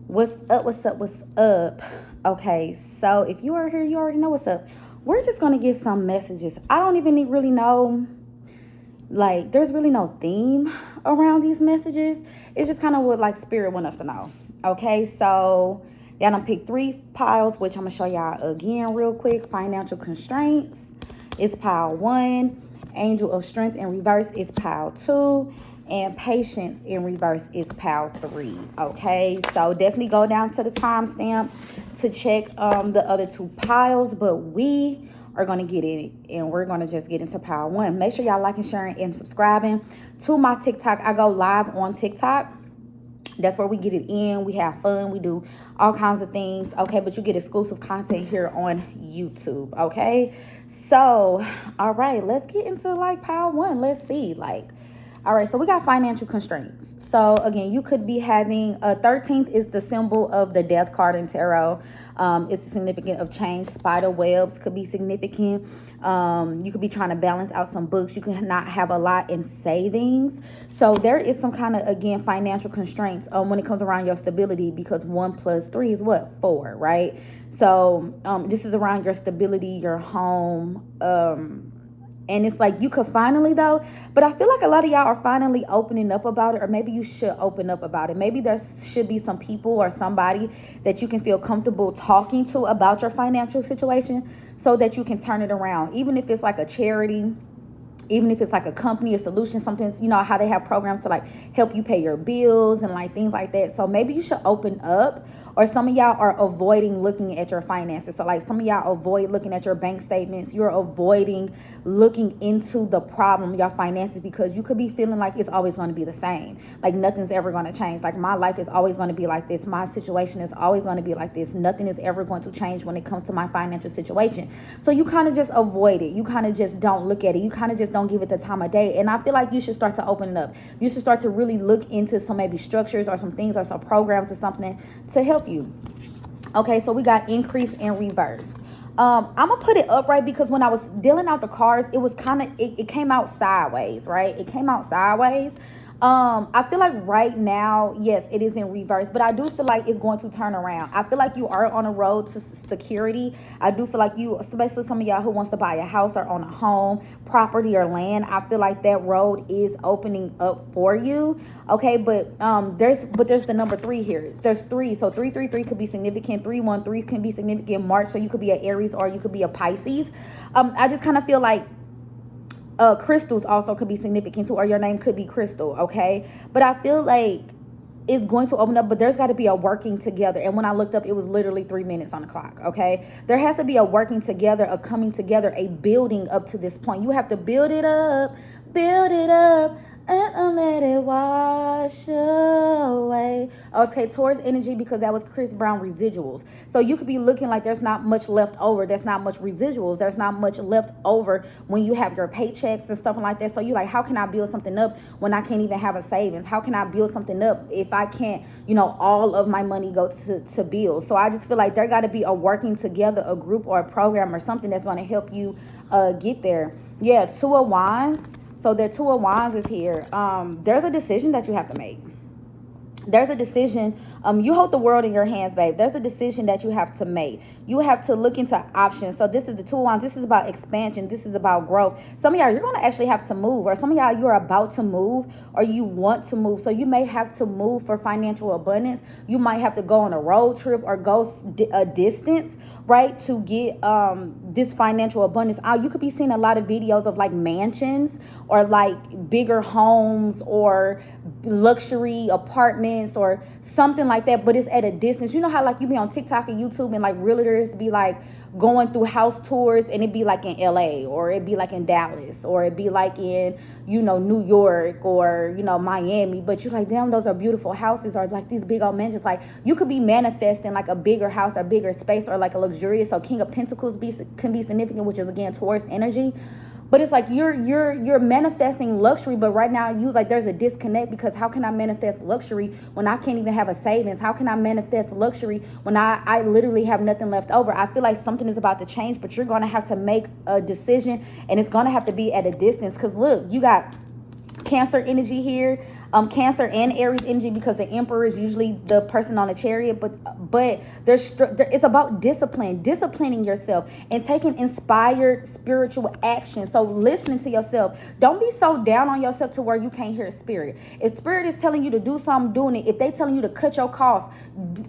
What's up? What's up? What's up? Okay, so if you are here, you already know what's up. We're just gonna get some messages. I don't even really know, like, there's really no theme around these messages. It's just kind of what like spirit want us to know. Okay, so y'all done pick three piles, which I'm gonna show y'all again real quick. Financial constraints is pile one. Angel of strength in reverse is pile two. And patience in reverse is pile three. Okay, so definitely go down to the timestamps to check the other two piles, but we are going to get in it and we're going to just get into pile one. Make sure y'all liking, sharing, and subscribing to my TikTok. I go live on TikTok. That's where we get it in. We have fun. We do all kinds of things. Okay, but you get exclusive content here on YouTube. Okay, so all right, let's get into like pile one. Let's see, like, all right, so we got financial constraints. So again, you could be having 13th is the symbol of the death card in tarot. It's significant of change. Spider webs could be significant. You could be trying to balance out some books. You could not have a lot in savings. So there is some kind of, again, financial constraints when it comes around your stability, because 1 + 3 is what? 4, right? So this is around your stability, your home, and it's like you could finally, though, but I feel like a lot of y'all are finally opening up about it, or maybe you should open up about it. Maybe there should be some people or somebody that you can feel comfortable talking to about your financial situation so that you can turn it around. Even if it's like a charity, even if it's like a company, a solution, something, you know, how they have programs to like help you pay your bills and like things like that. So maybe you should open up, or some of y'all are avoiding looking at your finances. So like some of y'all avoid looking at your bank statements. You're avoiding looking into the problem, your finances, because you could be feeling like it's always going to be the same. Like nothing's ever going to change. Like my life is always going to be like this. My situation is always going to be like this. Nothing is ever going to change when it comes to my financial situation. So you kind of just avoid it. You kind of just don't look at it. You kind of just don't give it the time of day. And I feel like you should start to open it up. You should start to really look into some maybe structures or some things or some programs or something to help you. Okay, so we got increase in reverse. I'm gonna put it upright because when I was dealing out the cards, it was kind of, it came out sideways, right? It came out sideways. I feel like right now, yes, it is in reverse, but I do feel like it's going to turn around. I feel like you are on a road to security. I do feel like you, especially some of y'all who wants to buy a house or own a home, property, or land, I feel like that road is opening up for you. Okay, but there's the number 3 here. There's 3, so 333 could be significant. 313 can be significant. March, so you could be an Aries or you could be a Pisces. I just kind of feel like crystals also could be significant too, or your name could be Crystal, okay? But I feel like it's going to open up, but there's got to be a working together. And when I looked up, it was literally 3 minutes on the clock, okay? There has to be a working together, a coming together, a building up to this point. You have to build it up, and let it wash away. Okay, Taurus energy, because that was Chris Brown residuals. So you could be looking like there's not much left over. There's not much residuals. There's not much left over when you have your paychecks and stuff like that. So you like, how can I build something up when I can't even have a savings? How can I build something up if I can't, you know, all of my money go to bills? So I just feel like there got to be a working together, a group or a program or something that's going to help you get there. Yeah, 2 of Wands. So the 2 of Wands is here. There's a decision that you have to make. There's a decision. You hold the world in your hands, babe. There's a decision that you have to make. You have to look into options. So this is the 2 of Wands. This is about expansion. This is about growth. Some of y'all, you're going to actually have to move, or some of y'all, you're about to move, or you want to move. So you may have to move for financial abundance. You might have to go on a road trip or go a distance, right, to get this financial abundance. You could be seeing a lot of videos of like mansions or like bigger homes or luxury apartments or something like that, but it's at a distance. You know how like you be on TikTok and YouTube and like realtors be like going through house tours, and it'd be like in LA, or it'd be like in Dallas, or it'd be like in, you know, New York, or, you know, Miami, but you're like, damn, those are beautiful houses, or like these big old mansions. Like you could be manifesting like a bigger house or bigger space, or like a luxurious. So King of Pentacles can be significant, which is again Taurus energy. But it's like you're manifesting luxury, but right now you like there's a disconnect, because how can I manifest luxury when I can't even have a savings? How can I manifest luxury when I literally have nothing left over? I feel like something is about to change, but you're going to have to make a decision, and it's going to have to be at a distance, because look, you got Cancer energy here. Cancer and Aries energy, because the Emperor is usually the person on the chariot, but it's about disciplining yourself and taking inspired spiritual action. So listening to yourself. Don't be so down on yourself to where you can't hear spirit. If spirit is telling you to do something, doing it. If they telling you to cut your costs,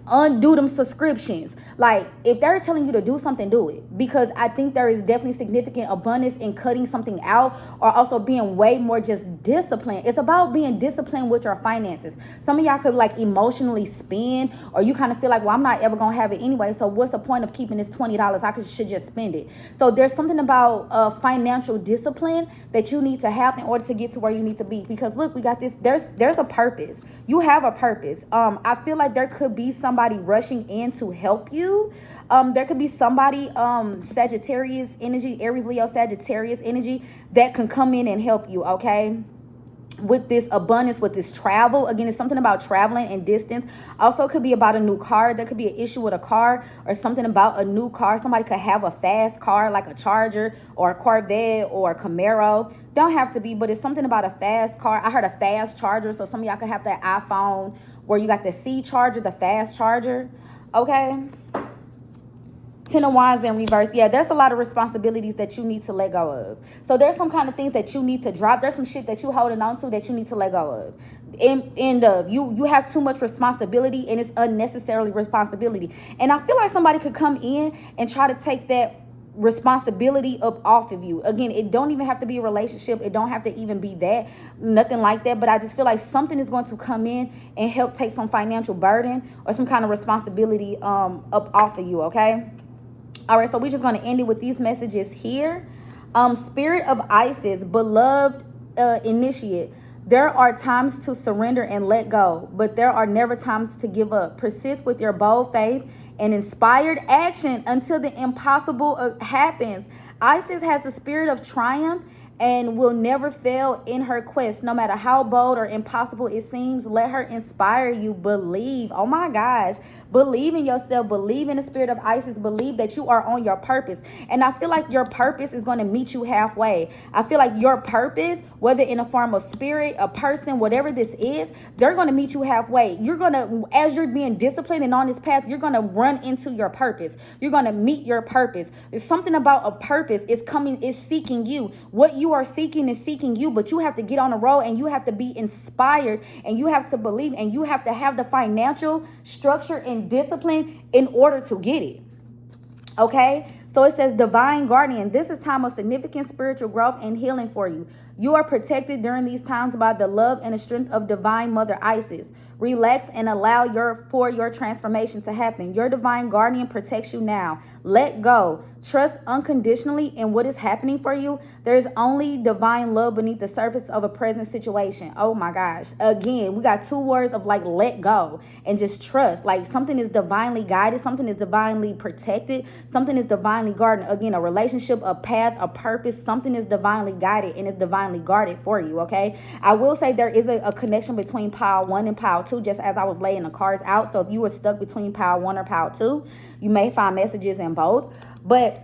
undo them subscriptions. Like, if they're telling you to do something, do it. Because I think there is definitely significant abundance in cutting something out, or also being way more just disciplined. It's about being disciplined with your finances. Some of y'all could like emotionally spend, or you kind of feel like, well, I'm not ever gonna have it anyway, so what's the point of keeping this $20? Should just spend it. So there's something about financial discipline that you need to have in order to get to where you need to be. Because look, we got this. There's a purpose. You have a purpose. I feel like there could be somebody rushing in to help you. There could be somebody, Sagittarius energy, Aries, Leo, Sagittarius energy, that can come in and help you, okay? With this abundance, with this travel. Again, it's something about traveling and distance. Also could be about a new car. There could be an issue with a car, or something about a new car. Somebody could have a fast car like a Charger or a Corvette or a Camaro. Don't have to be, but it's something about a fast car. I heard a fast charger, so some of y'all could have that iPhone where you got the C charger, the fast charger, okay? Ten of Wands in reverse. Yeah, there's a lot of responsibilities that you need to let go of. So there's some kind of things that you need to drop. There's some shit that you holding on to that you need to let go of. You have too much responsibility, and it's unnecessarily responsibility. And I feel like somebody could come in and try to take that responsibility up off of you. Again, it don't even have to be a relationship. It don't have to even be that, nothing like that. But I just feel like something is going to come in and help take some financial burden or some kind of responsibility up off of you, okay? All right, so we're just going to end it with these messages here. Spirit of Isis, beloved initiate, there are times to surrender and let go, but there are never times to give up. Persist with your bold faith and inspired action until the impossible happens. Isis has the spirit of triumph and will never fail in her quest. No matter how bold or impossible it seems, let her inspire you. Believe. Oh my gosh. Believe in yourself. Believe in the spirit of Isis. Believe that you are on your purpose. And I feel like your purpose is going to meet you halfway. I feel like your purpose, whether in a form of spirit, a person, whatever this is, they're going to meet you halfway. You're going to, as you're being disciplined and on this path, you're going to run into your purpose. You're going to meet your purpose. There's something about a purpose. It's coming, it's seeking you. What you are seeking is seeking you, but you have to get on the road, and you have to be inspired, and you have to believe, and you have to have the financial structure and discipline in order to get it. Okay? So it says divine guardian. This is time of significant spiritual growth and healing for you. You are protected during these times by the love and the strength of divine mother Isis. Relax and allow your transformation to happen. Your divine guardian protects you now. Let go. Trust unconditionally in what is happening for you. There is only divine love beneath the surface of a present situation. Oh my gosh. Again, we got two words of like let go and just trust. Like something is divinely guided. Something is divinely protected. Something is divinely guarded. Again, a relationship, a path, a purpose. Something is divinely guided and is divinely guarded for you, okay? I will say there is a connection between pile 1 and pile 2, just as I was laying the cards out. So if you were stuck between pile 1 or pile 2, you may find messages in both. But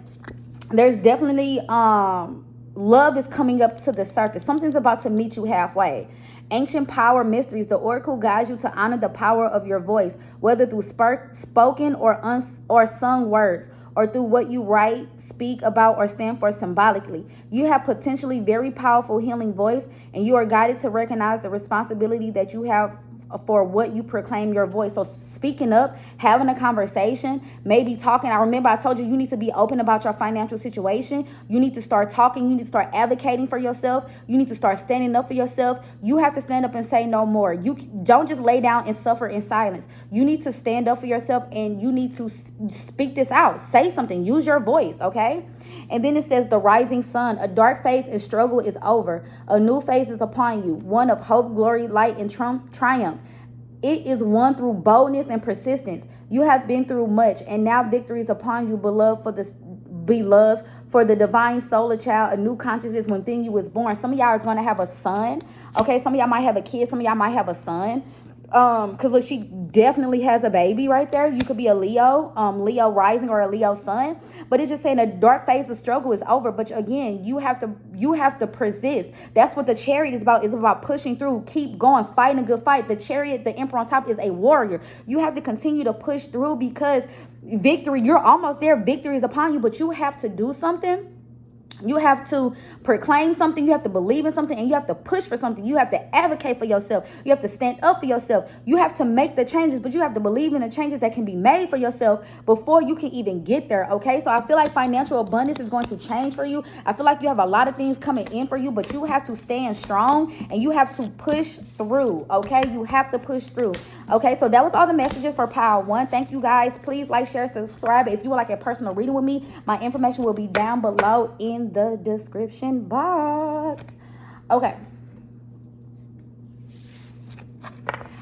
there's definitely love is coming up to the surface. Something's about to meet you halfway. Ancient power mysteries. The oracle guides you to honor the power of your voice, whether through spoken or sung words, or through what you write, speak about, or stand for symbolically. You have potentially very powerful healing voice, and you are guided to recognize the responsibility that you have for what you proclaim your voice. So speaking up, having a conversation, maybe talking. I remember I told you you need to be open about your financial situation. You need to start talking. You need to start advocating for yourself. You need to start standing up for yourself. You have to stand up and say no more. You don't just lay down and suffer in silence. You need to stand up for yourself, and you need to speak this out. Say something. Use your voice, okay? And then it says the rising sun. A dark phase and struggle is over. A new phase is upon you. One of hope, glory, light, and triumph. It is won through boldness and persistence. You have been through much, and now victory is upon you, beloved for the divine solar child, a new consciousness within you was born. Some of y'all is going to have a son. Okay, some of y'all might have a kid. Some of y'all might have a son. Because look, she definitely has a baby right there. You could be a Leo, Leo rising or a Leo sun. But it's just saying the dark phase of struggle is over. But again, you have to persist. That's what the chariot is about. It's about pushing through, keep going, fighting a good fight. The chariot, the emperor on top, is a warrior. You have to continue to push through because victory, you're almost there. Victory is upon you, but you have to do something. You have to proclaim something. You have to believe in something, and you have to push for something. You have to advocate for yourself. You have to stand up for yourself. You have to make the changes, but you have to believe in the changes that can be made for yourself before you can even get there. Okay. So I feel like financial abundance is going to change for you. I feel like you have a lot of things coming in for you, but you have to stand strong and you have to push through. Okay. You have to push through. Okay. So that was all the messages for Power One. Thank you guys. Please like, share, subscribe. If you would like a personal reading with me, my information will be down below in the description box. Okay.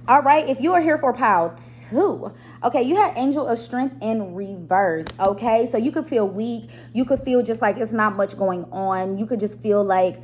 All right. If you are here for Power Two, okay, you had Angel of Strength in reverse. Okay. So you could feel weak. You could feel just like it's not much going on. You could just feel like,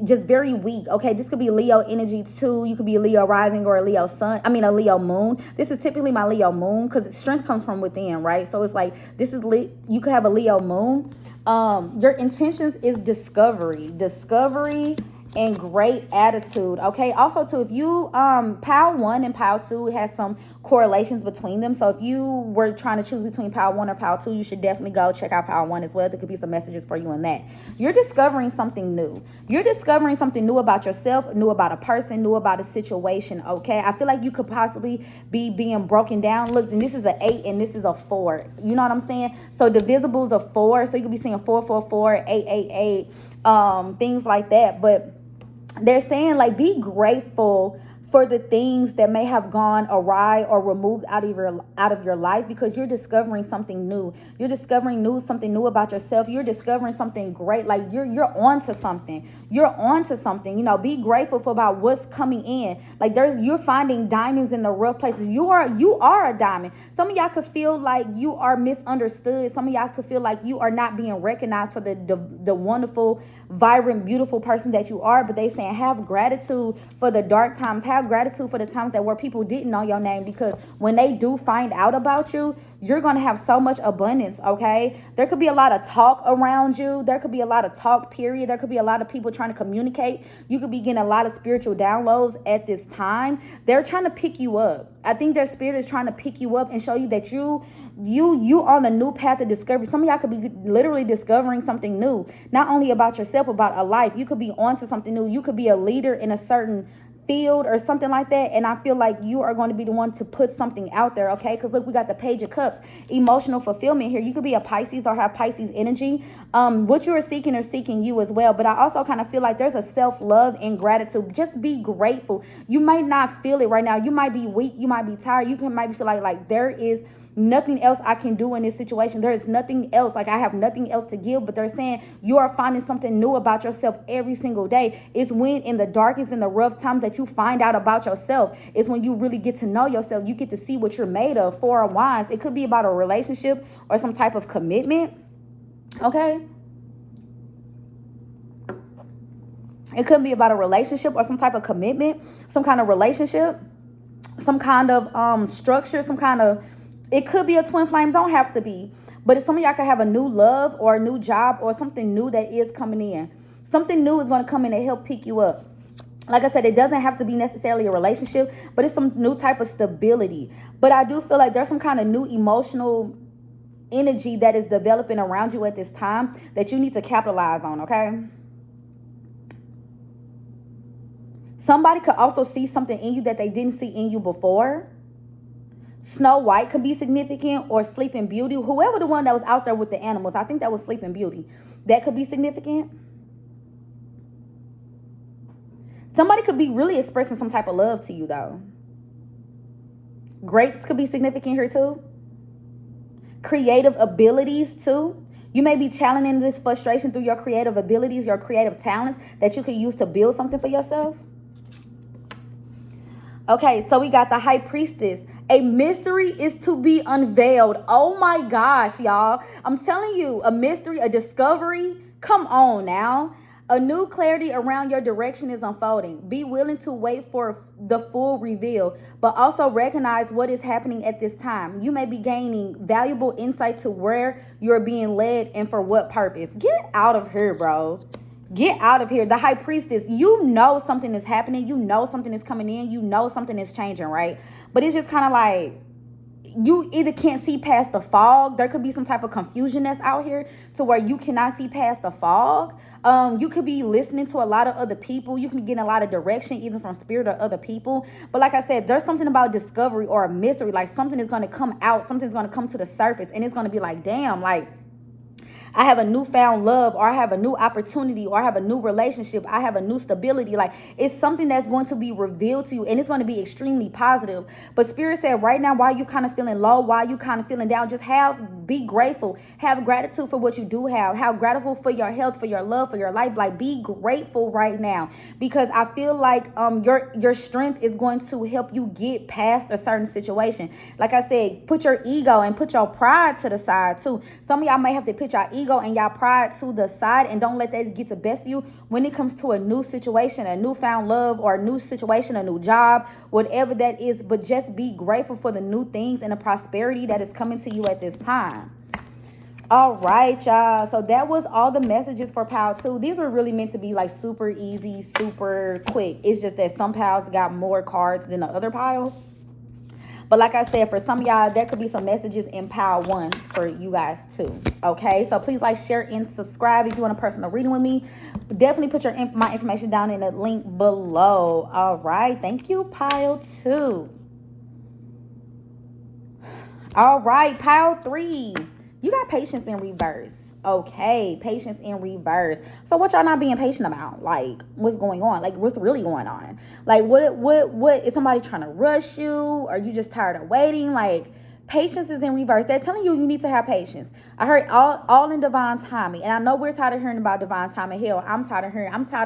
just very weak. Okay, this could be Leo energy too. You could be a Leo rising or a Leo sun. I mean, a Leo moon. This is typically my Leo moon because strength comes from within, right? So it's like this is you could have a Leo moon. Your intentions is discovery and great attitude. Okay. Also too, if you Power One and Power Two has some correlations between them. So if you were trying to choose between Power One or Power Two, you should definitely go check out Power One as well. There could be some messages for you in that. You're discovering something new. You're discovering something new about yourself, new about a person, new about a situation. Okay. I feel like you could possibly be being broken down. Look, and this is an 8 and this is a 4. You know what I'm saying? So divisibles are 4. So you could be seeing 444, 888, things like that. But they're saying like be grateful for the things that may have gone awry or removed out of your life because you're discovering something new. You're discovering something new about yourself. You're discovering something great. Like you're onto something. You're onto something. You know, be grateful for about what's coming in. Like you're finding diamonds in the rough places. You are a diamond. Some of y'all could feel like you are misunderstood. Some of y'all could feel like you are not being recognized for the wonderful, vibrant, beautiful person that you are. But they saying have gratitude for the dark times. Have gratitude for the times that where people didn't know your name, because when they do find out about you, you're going to have so much abundance. Okay. There could be a lot of talk around you. There could be a lot of talk, period. There could be a lot of people trying to communicate. You could be getting a lot of spiritual downloads at this time. They're trying to pick you up. I think their spirit is trying to pick you up and show you that you on a new path of discovery. Some of y'all could be literally discovering something new, not only about yourself, about a life. You could be onto something new. You could be a leader in a certain field or something like that, and I feel like you are going to be the one to put something out there. Okay, because look, we got the Page of Cups, emotional fulfillment here. You could be a Pisces or have Pisces energy. What you are seeking you as well. But I also kind of feel like there's a self-love and gratitude. Just be grateful. You might not feel it right now. You might be weak. You might be tired. Might feel like there is nothing else I can do in this situation. There is nothing else. Like I have nothing else to give. But they're saying you are finding something new about yourself every single day. It's when in the darkest, in the rough times that you find out about yourself. It's when you really get to know yourself. You get to see what you're made of. 4 of Wands. It could be about a relationship or some type of commitment. Okay. It could be about a relationship or some type of commitment, some kind of relationship, some kind of structure, some kind of. It could be a twin flame, don't have to be. But if some of y'all could have a new love or a new job or something new that is coming in. Something new is going to come in and help pick you up. Like I said, it doesn't have to be necessarily a relationship, but it's some new type of stability. But I do feel like there's some kind of new emotional energy that is developing around you at this time that you need to capitalize on, okay? Somebody could also see something in you that they didn't see in you before. Snow White could be significant, or Sleeping Beauty. Whoever the one that was out there with the animals. I think that was Sleeping Beauty. That could be significant. Somebody could be really expressing some type of love to you, though. Grapes could be significant here, too. Creative abilities, too. You may be channeling this frustration through your creative abilities, your creative talents that you could use to build something for yourself. Okay, so we got the High Priestess. A mystery is to be unveiled. Oh my gosh, y'all. I'm telling you, a mystery, a discovery. Come on now. A new clarity around your direction is unfolding. Be willing to wait for the full reveal, but also recognize what is happening at this time. You may be gaining valuable insight to where you're being led and for what purpose. Get out of here, bro. Get out of here. The high priestess, you know something is happening. You know something is coming in. You know something is changing, right? But it's just kind of like, you either can't see past the fog. There could be some type of confusion that's out here to where you cannot see past the fog. You could be listening to a lot of other people. You can be getting a lot of direction either from spirit or other people. But like I said, there's something about discovery or a mystery. Like something is going to come out. Something's going to come to the surface. And it's going to be like, damn, like, I have a newfound love, or I have a new opportunity, or I have a new relationship, I have a new stability. Like, it's something that's going to be revealed to you, and it's going to be extremely positive. But Spirit said right now, while you kind of feeling low, while you kind of feeling down, just be grateful. Have gratitude for what you do have. Have gratitude for your health, for your love, for your life. Like, be grateful right now, because I feel like your strength is going to help you get past a certain situation. Like I said, put your ego and put your pride to the side too. Some of y'all may have to put your ego and y'all pride to the side, and don't let that get the best of you when it comes to a new situation, a newfound love, or a new situation, a new job, whatever that is. But just be grateful for the new things and the prosperity that is coming to you at this time. All right, y'all. So that was all the messages for pile 2. These were really meant to be like super easy, super quick. It's just that some piles got more cards than the other piles. But like I said, for some of y'all, there could be some messages in pile 1 for you guys too. Okay, so please like, share, and subscribe if you want a personal reading with me. Definitely put my information down in the link below. All right, thank you, pile 2. All right, pile 3. You got patience in reverse. Okay, patience in reverse. So what y'all not being patient about? Like, what's going on? Like, what's really going on? Like, what is somebody trying to rush you? Are you just tired of waiting? Like, patience is in reverse. They're telling you need to have patience. I heard all in divine timing. And I know we're tired of hearing about divine timing. Hell, I'm tired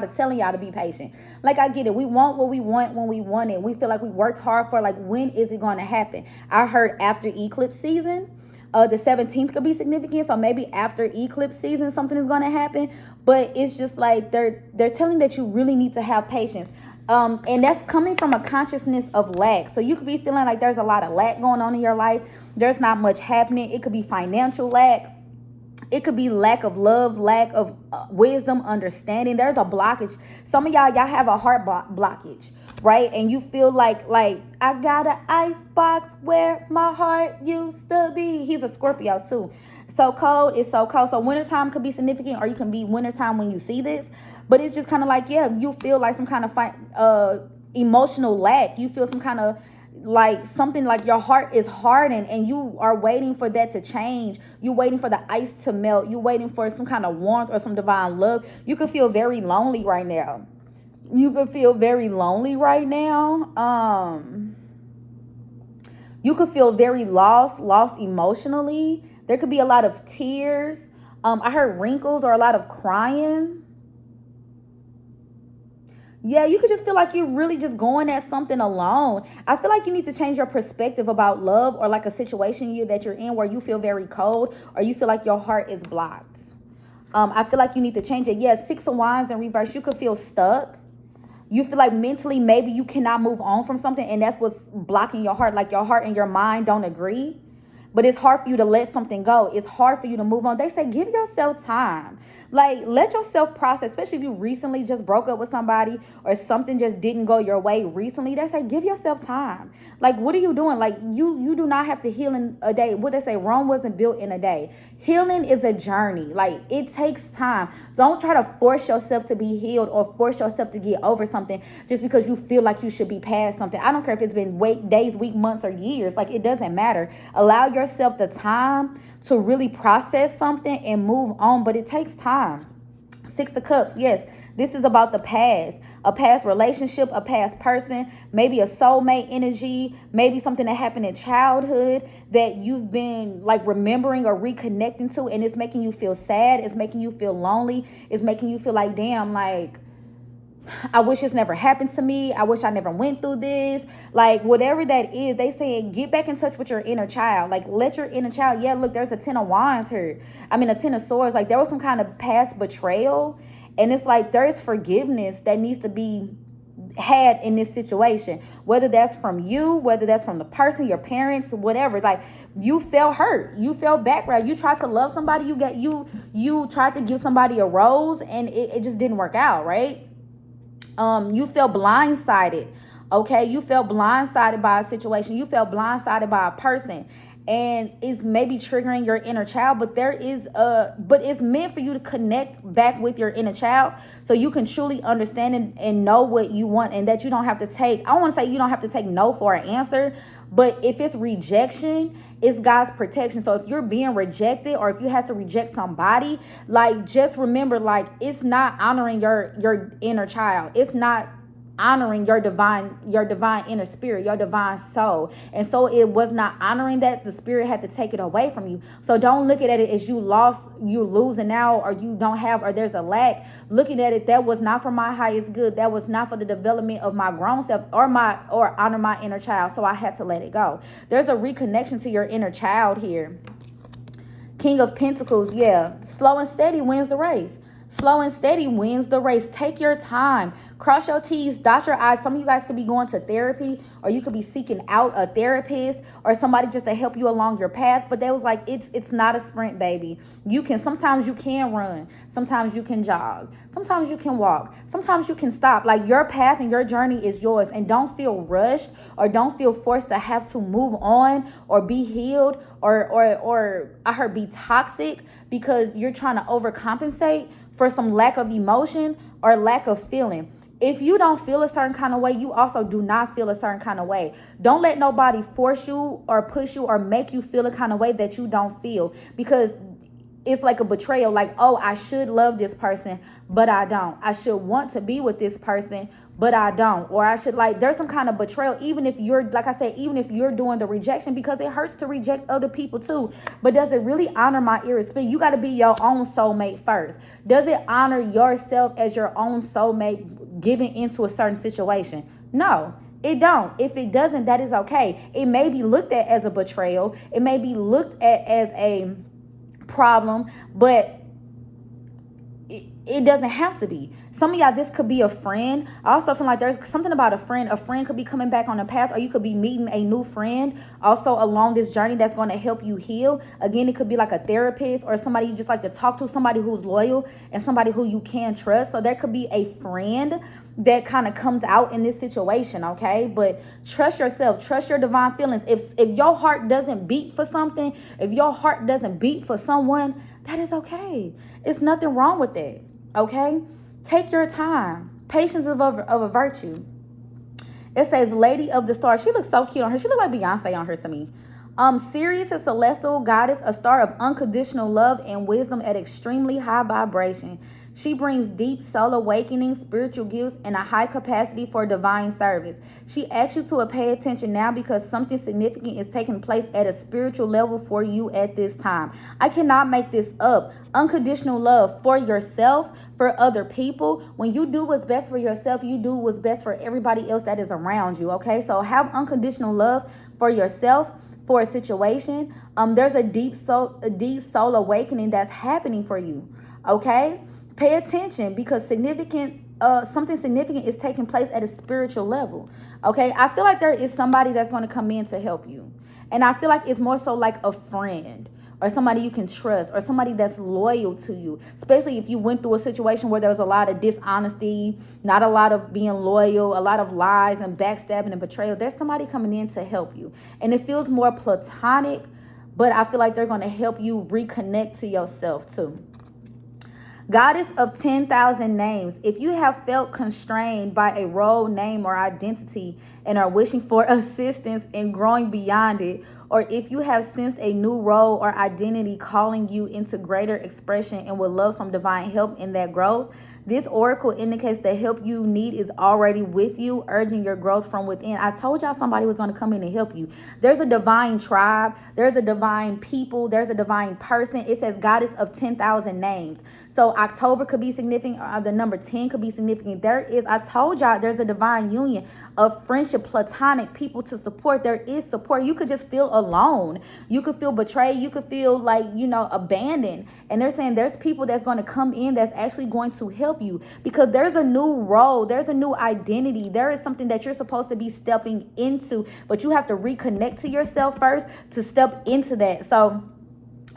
of telling y'all to be patient. Like, I get it. We want what we want when we want it. We feel like we worked hard for, like, when is it going to happen? I heard after eclipse season. The 17th could be significant, so maybe after eclipse season something is going to happen. But it's just like they're telling that you really need to have patience, and that's coming from a consciousness of lack. So you could be feeling like there's a lot of lack going on in your life. There's not much happening. It could be financial lack. It could be lack of love, lack of wisdom, understanding. There's a blockage. Some of y'all have a heart blockage, right? And you feel like I got an ice box where my heart used to be. He's a Scorpio too. So cold is so cold. So wintertime could be significant, or you can be wintertime when you see this. But it's just kind of like, yeah, you feel like some kind of emotional lack. You feel some kind of like something like your heart is hardened, and you are waiting for that to change. You're waiting for the ice to melt. You're waiting for some kind of warmth or some divine love. You could feel very lonely right now. You could feel very lonely right now. You could feel very lost emotionally. There could be a lot of tears. I heard wrinkles or a lot of crying. Yeah, you could just feel like you're really just going at something alone. I feel like you need to change your perspective about love, or like a situation that you're in where you feel very cold, or you feel like your heart is blocked. I feel like you need to change it. Yeah, 6 of Wands in reverse. You could feel stuck. You feel like mentally maybe you cannot move on from something, and that's what's blocking your heart. Like, your heart and your mind don't agree. But it's hard for you to let something go. It's hard for you to move on. They say give yourself time. Like, let yourself process, especially if you recently just broke up with somebody, or something just didn't go your way recently. They say give yourself time. Like, what are you doing? Like, you do not have to heal in a day. What they say, Rome wasn't built in a day. Healing is a journey. Like, it takes time. Don't try to force yourself to be healed, or force yourself to get over something just because you feel like you should be past something. I don't care if it's been days, weeks, months, or years. Like, it doesn't matter. Allow yourself the time to really process something and move on, but it takes time. 6 of Cups, yes, this is about the past, a past relationship, a past person, maybe a soulmate energy, maybe something that happened in childhood that you've been like remembering or reconnecting to, and it's making you feel sad, it's making you feel lonely, it's making you feel like, damn, like, I wish this never happened to me. I wish I never went through this. Like, whatever that is, they say get back in touch with your inner child. Like, let your inner child, yeah, look, there's a 10 of Wands here. I mean, a 10 of Swords. Like, there was some kind of past betrayal, And it's like there's forgiveness that needs to be had in this situation, whether that's from you, whether that's from the person, your parents, whatever. Like, you felt hurt, you felt background, you tried to love somebody, you tried to give somebody a rose, and it just didn't work out, right? You felt blindsided. Okay, you felt blindsided by a situation, you felt blindsided by a person, and it's maybe triggering your inner child. But but it's meant for you to connect back with your inner child, so you can truly understand and know what you want, and that you don't have to take, I don't want to say you don't have to take no for an answer, but if it's rejection, it's God's protection. So if you're being rejected, or if you have to reject somebody, like, just remember, like, it's not honoring your inner child. It's not honoring your divine inner spirit, your divine soul. And so it was not honoring that. The spirit had to take it away from you. So don't look at it as you lost, you're losing out, or you don't have, or there's a lack. Looking at it, that was not for my highest good. That was not for the development of my grown self, or honor my inner child. So I had to let it go. There's a reconnection to your inner child here. King of Pentacles, yeah. Slow and steady wins the race. Slow and steady wins the race. Take your time. Cross your T's, dot your I's. Some of you guys could be going to therapy, or you could be seeking out a therapist, or somebody just to help you along your path. But they was like, it's not a sprint, baby. Sometimes you can run. Sometimes you can jog. Sometimes you can walk. Sometimes you can stop. Like, your path and your journey is yours. And don't feel rushed, or don't feel forced to have to move on, or be healed, or I heard be toxic, because you're trying to overcompensate for some lack of emotion or lack of feeling. If you don't feel a certain kind of way, you also do not feel a certain kind of way. Don't let nobody force you or push you or make you feel a kind of way that you don't feel, because it's like a betrayal. Like, oh, I should love this person, but I don't. I should want to be with this person, but I don't. Or I should, like, there's some kind of betrayal, even if you're, like I said, even if you're doing the rejection, because it hurts to reject other people too. But does it really honor my inner spirit? You got to be your own soulmate first. Does it honor yourself as your own soulmate giving into a certain situation? No, it don't. If it doesn't, that is okay. It may be looked at as a betrayal. It may be looked at as a problem, but it doesn't have to be. Some of y'all, this could be a friend. I also feel like there's something about a friend. A friend could be coming back on the path, or you could be meeting a new friend also along this journey that's going to help you heal. Again, it could be like a therapist, or somebody you just like to talk to, somebody who's loyal and somebody who you can trust. So there could be a friend that kind of comes out in this situation, okay? But trust yourself, trust your divine feelings. If your heart doesn't beat for something, if your heart doesn't beat for someone, that is okay. It's nothing wrong with that, okay? Take your time. Patience of a virtue. It says Lady of the Stars. She looks so cute on her. She looks like Beyonce on her to me. Sirius, a celestial goddess, a star of unconditional love and wisdom at extremely high vibration. She brings deep soul awakening, spiritual gifts, and a high capacity for divine service. She asks you to pay attention now, because something significant is taking place at a spiritual level for you at this time. I cannot make this up. Unconditional love for yourself, for other people. When you do what's best for yourself, you do what's best for everybody else that is around you, okay? So have unconditional love for yourself, for a situation. There's a deep soul awakening that's happening for you, okay? Pay attention, because something significant is taking place at a spiritual level, okay? I feel like there is somebody that's going to come in to help you, and I feel like it's more so like a friend, or somebody you can trust, or somebody that's loyal to you, especially if you went through a situation where there was a lot of dishonesty, not a lot of being loyal, a lot of lies and backstabbing and betrayal. There's somebody coming in to help you, and it feels more platonic, but I feel like they're going to help you reconnect to yourself too. Goddess of 10,000 names. If you have felt constrained by a role, name, or identity and are wishing for assistance in growing beyond it, or if you have sensed a new role or identity calling you into greater expression and would love some divine help in that growth, this oracle indicates the help you need is already with you, urging your growth from within. I told y'all somebody was going to come in and help you. There's a divine tribe. There's a divine people. There's a divine person. It says Goddess of 10,000 names. So October could be significant. The number 10 could be significant. I told y'all, there's a divine union of friendship, platonic people to support. There is support. You could just feel alone. You could feel betrayed. You could feel like, abandoned. And they're saying there's people that's going to come in that's actually going to help you, because there's a new role. There's a new identity. There is something that you're supposed to be stepping into, but you have to reconnect to yourself first to step into that. So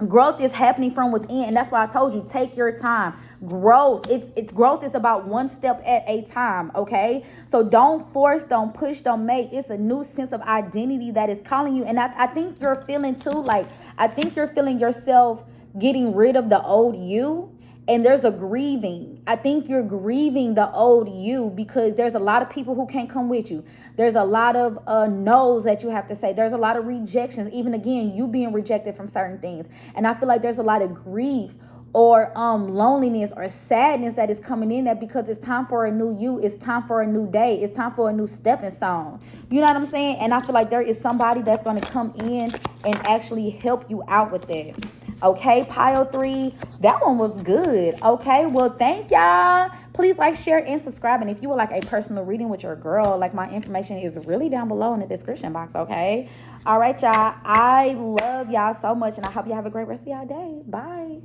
growth is happening from within, and that's why I told you, take your time. It's growth is about one step at a time. Okay, so don't force, don't push, don't make. It's a new sense of identity that is calling you. And I think you're feeling too, like, I think you're feeling yourself getting rid of the old you. And there's a grieving. I think you're grieving the old you, because there's a lot of people who can't come with you. There's a lot of no's that you have to say. There's a lot of rejections. Even again, you being rejected from certain things. And I feel like there's a lot of grief or loneliness or sadness that is coming in, that because it's time for a new you. It's time for a new day. It's time for a new stepping stone. You know what I'm saying? And I feel like there is somebody that's going to come in and actually help you out with that. Okay, pile 3, that one was good. Okay, well, thank y'all. Please like, share, and subscribe. And if you would like a personal reading with your girl, like, my information is really down below in the description box. Okay, all right, y'all. I love y'all so much, and I hope y'all have a great rest of y'all day. Bye.